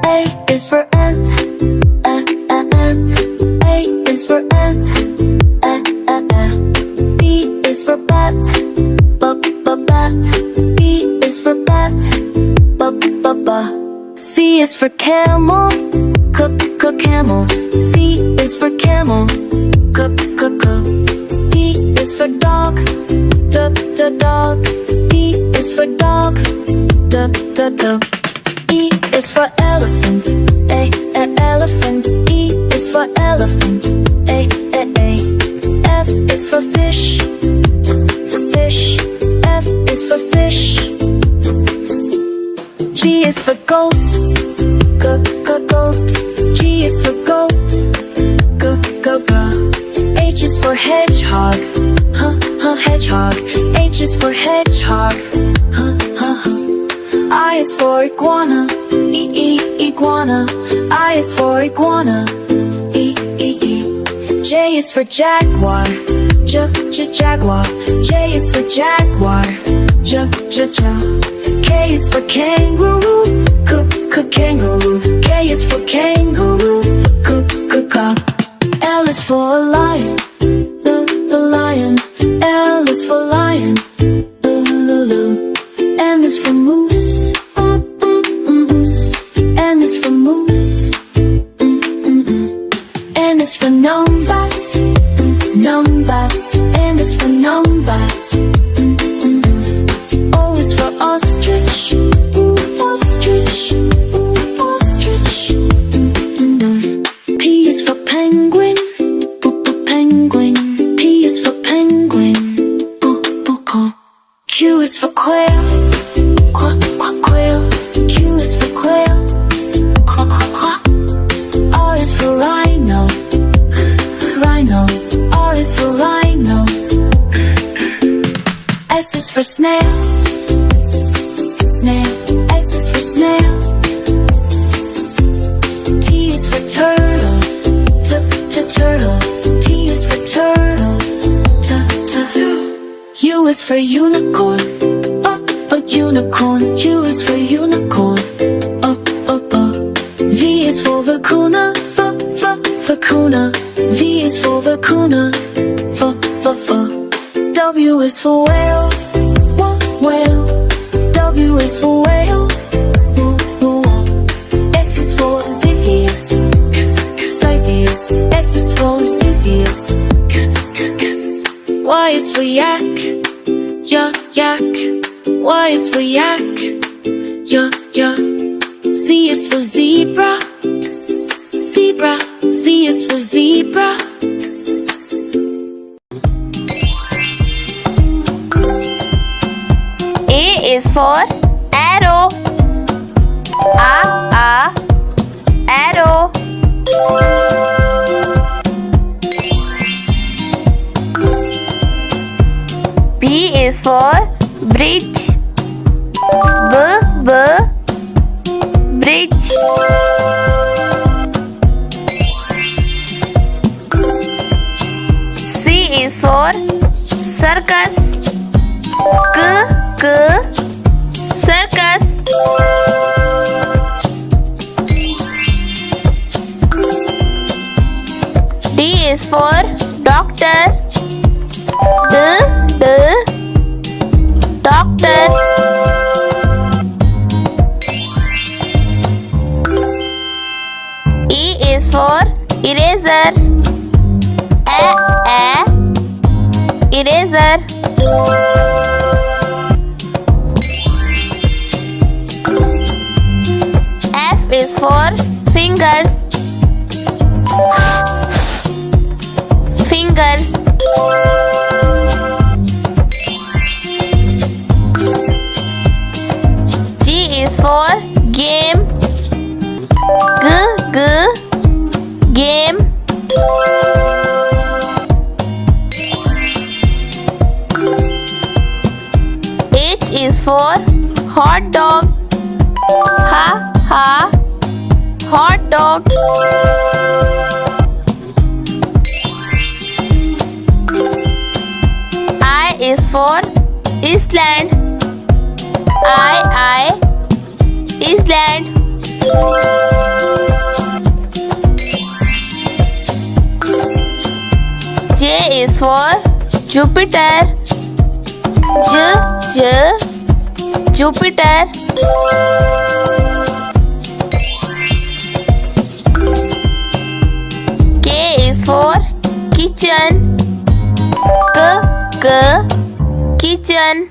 A is for ant, ant. A is for ant, B is for bat, bat. B is for bat, C is for camel, camel. C is for camel, D is for dog, dog. D is for dog, dog. E is for elephant, elephant. E is for elephant, A. F is for fish, fish. F is for fish. G is for goat, goat. G is for goat, go. H is for hedgehog, hedgehog. H is for hedgehog, I is for iguana, iguana. I is for iguana, E. J is for jaguar, jaguar. J is for jaguar, K is for kangaroo, kangaroo. K is for kangaroo, L is for lion, the lion. L is for lion, M is for moose, moose. N is for moose, N is for numbat, numbat. N is for numbat, O is for ostrich, ostrich, ostrich. P is for penguin, penguin. P is for penguin, Q is for quail, quail. Q is for quail, R is for rhino, rhino. R is for rhino. S is for snail, snail. S is for snail. T is for turtle, turtle. T is for turtle, U is for unicorn, a unicorn. U is for unicorn, V is for vacuna, vacuna. V is for vacuna, W is for whale, whale. W is for whale, X is for Xiphias, Xiphias. X is for Xiphias, Y is for yak, yak. Y is for yak, yak. Z is for zebra, zebra. Z is for zebra. A is for arrow, arrow. B is for bridge, bridge. C is for circus, circus. D is for doctor, doctor. E is for eraser, eraser. F is for fingers, fingers. G is for game, game. H is for hot dog, hot dog. I is for Island, I, Island. J is for Jupiter. Jupiter. K is for kitchen. Kitchen.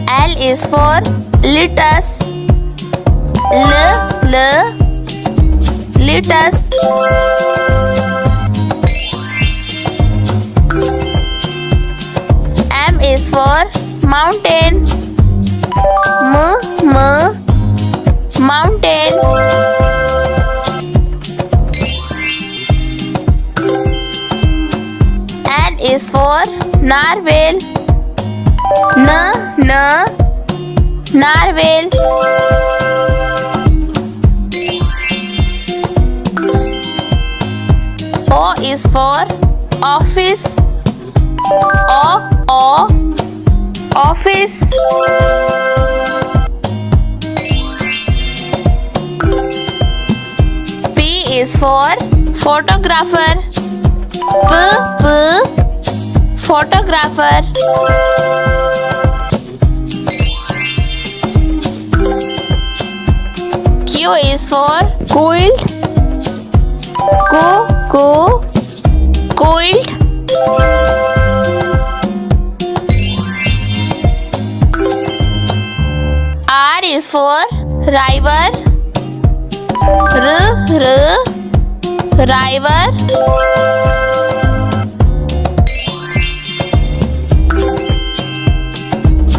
L is for lettuce. Lettuce. M is for mountain. Mountain. N is for narwhal. Narwhal. O is for office. Office. P is for photographer. Photographer. Q is for quilt. Quilt. R is for river. River.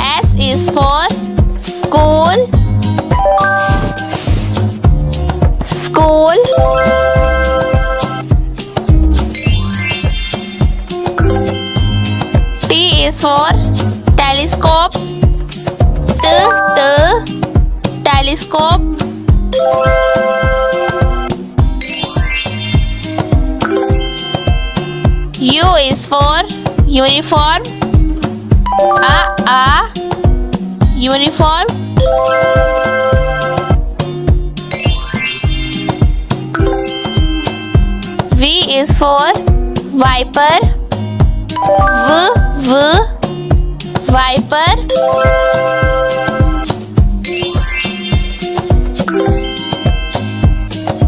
S is for school. School. T is for telescope. Telescope. U is for uniform. Uniform. V is for viper. Viper.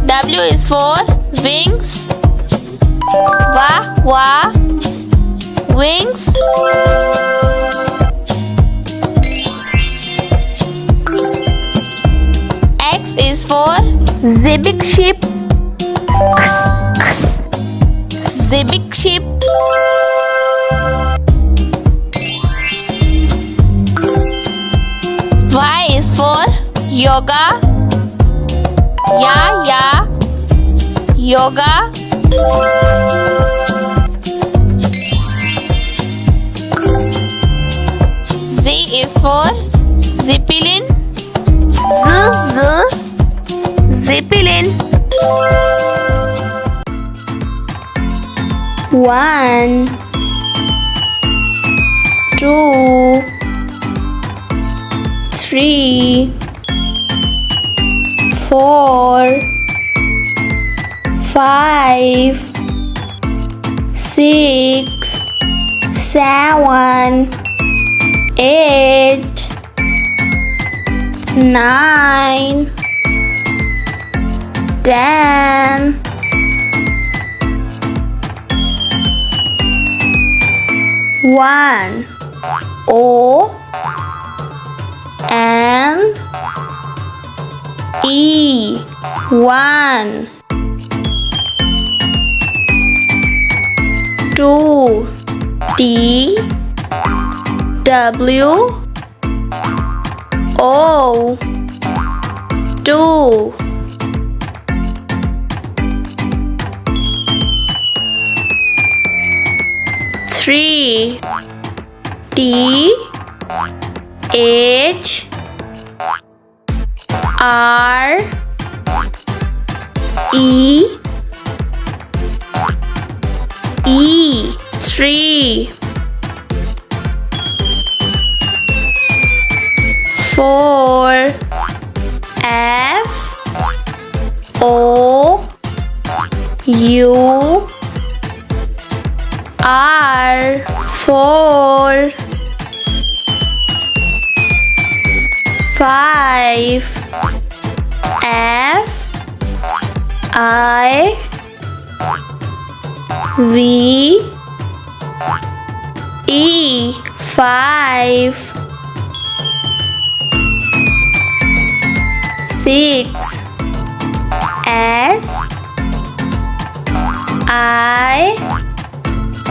W is for wings. Wings. X is for big ship. Big ship. Y is for yoga. Yoga. Z is for zeppelin. Zeppelin. 1 2 3 4 5 6 7 8 9 10 1 O N E 1 2 T W O 2 3 T H R E E. 3. 4. F. O. U. R. 4. 5. F. I. V. E. 5. 6. S. I.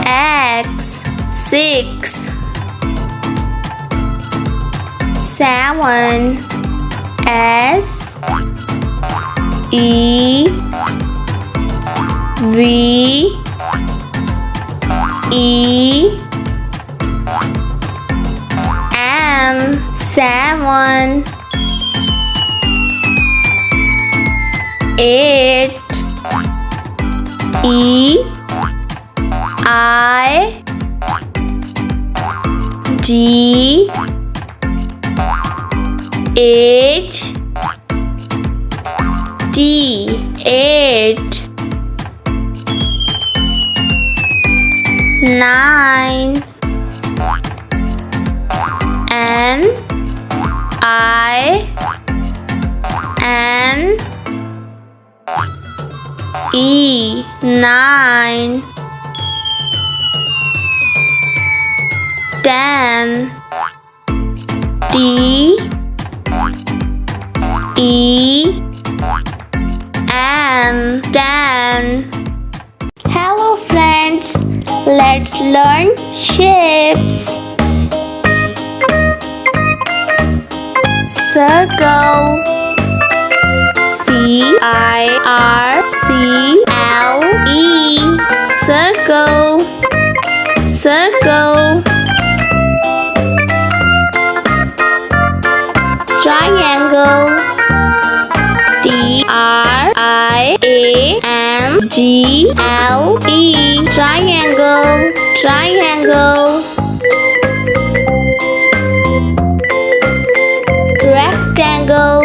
X. 6. 7. S. E. V. E. M. 7. 8. E. I. G. H. D. 8. 9. N. I. N. E. 9. 10. D. E. N. 10. Hello friends, let's learn shapes. Circle. C-I-R-C-L-E. Circle. Circle. Triangle. Triangle. Triangle. Triangle. Rectangle.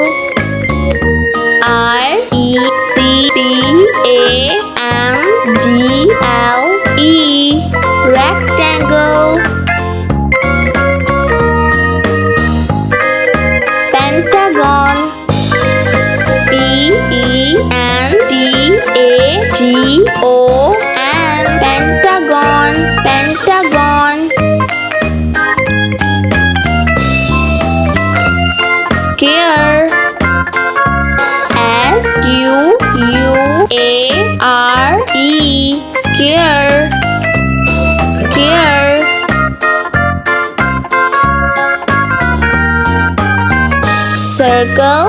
Rectangle. Rectangle. Pentagon. Pentagon. Pentagon. Pentagon. Square. Square. Square. Square. Circle.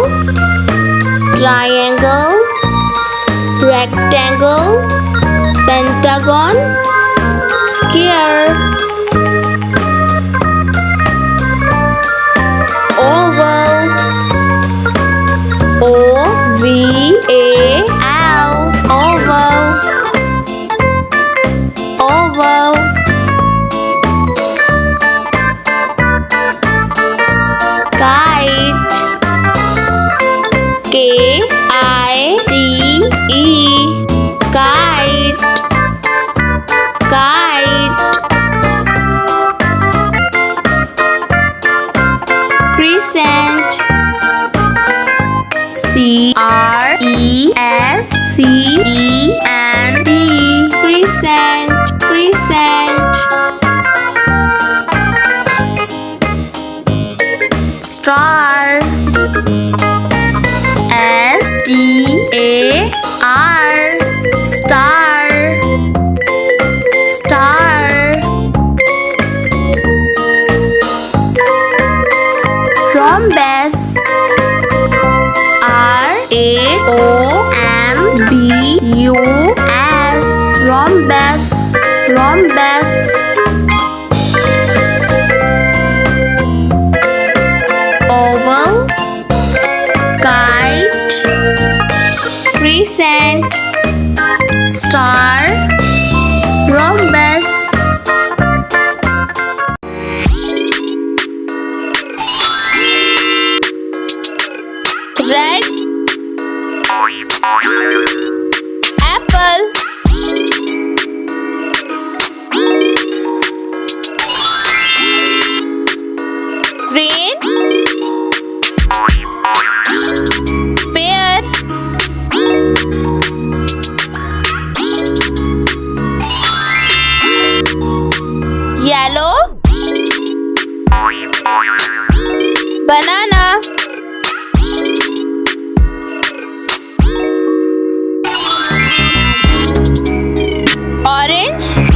Triangle. Rectangle. Pentagon. Square. Oval. O-V-A-L. Oval. Oval. Kite. K-I-T-E. Kite. Kite. Crescent. C-R-E-S-C-E-N-T. Crescent. Crescent. Star. S-T-A-R. Star. Star. Rhombus. R-A-O-M-B-U-S. Rhombus. Rhombus. Oval. Kite. Crescent. Star. Rhombus.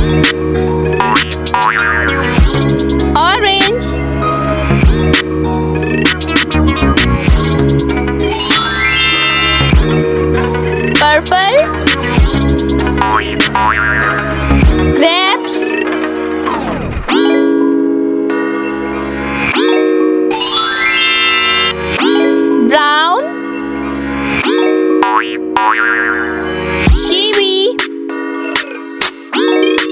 iguana.